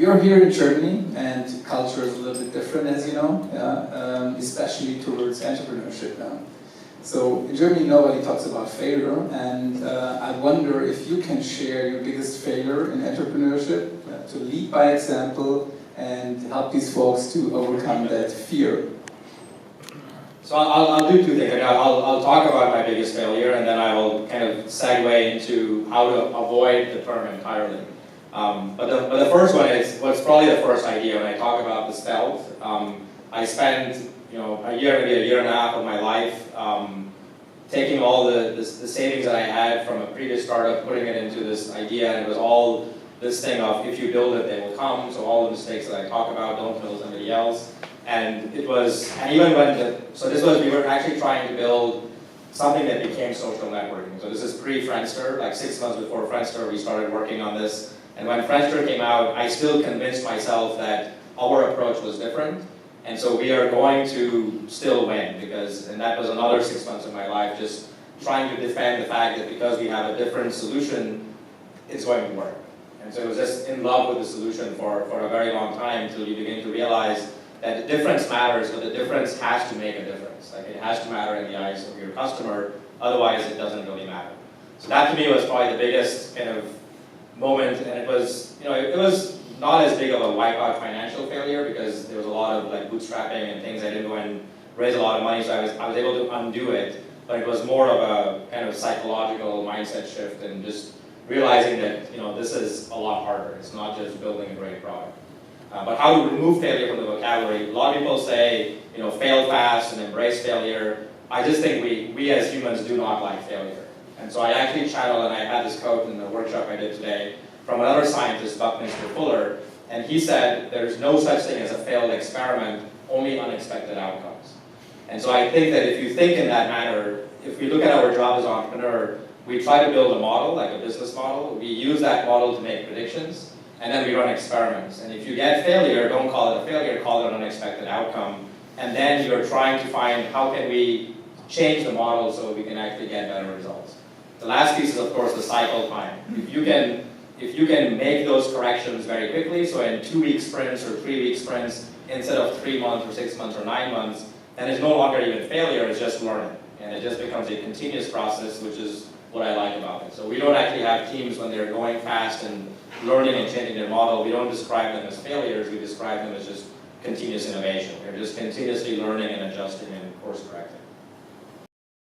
you're here in Germany, and culture is a little bit different, as you know, especially towards entrepreneurship now. So in Germany, nobody talks about failure, and I wonder if you can share your biggest failure in entrepreneurship, to lead by example and help these folks to overcome that fear. So I'll do two things. I'll talk about my biggest failure, and then I will kind of segue into how to avoid the term entirely. But the first one is what's probably the first idea when I talk about the stealth. I spent a year, maybe a year and a half of my life taking all the savings that I had from a previous startup, putting it into this idea, and it was all this thing of if you build it, they will come. So all the mistakes that I talk about, don't build somebody else. And it was, and even when we were actually trying to build something that became social networking. So this is pre-Friendster, like 6 months before Friendster, we started working on this. And when Friendster came out, I still convinced myself that our approach was different. And so we are going to still win and that was another 6 months of my life, just trying to defend the fact that because we have a different solution, it's going to work. And so it was just in love with the solution for a very long time until you begin to realize that the difference matters, but the difference has to make a difference. Like it has to matter in the eyes of your customer, otherwise it doesn't really matter. So that to me was probably the biggest kind of moment, and it was not as big of a wipeout financial failure because there was a lot of like bootstrapping and things. I didn't go and raise a lot of money, so I was able to undo it, but it was more of a kind of psychological mindset shift and just realizing that this is a lot harder. It's not just building a great product. But how to remove failure from the vocabulary? A lot of people say, fail fast and embrace failure. I just think we as humans do not like failure. And so I actually channeled, and I had this quote in the workshop I did today from another scientist, Buckminster Fuller, and he said, there's no such thing as a failed experiment, only unexpected outcomes. And so I think that if you think in that manner, if we look at our job as an entrepreneur, we try to build a model, like a business model. We use that model to make predictions. And then we run experiments. And if you get failure, don't call it a failure, call it an unexpected outcome. And then you're trying to find how can we change the model so we can actually get better results. The last piece is, of course, the cycle time. If you can make those corrections very quickly, so in 2-week sprints or 3-week sprints, instead of 3 months or 6 months or 9 months, then it's no longer even failure, it's just learning. And it just becomes a continuous process, which is what I like about it. So we don't actually have teams when they're going fast and learning and changing their model. We don't describe them as failures, we describe them as just continuous innovation. We're just continuously learning and adjusting and course correcting.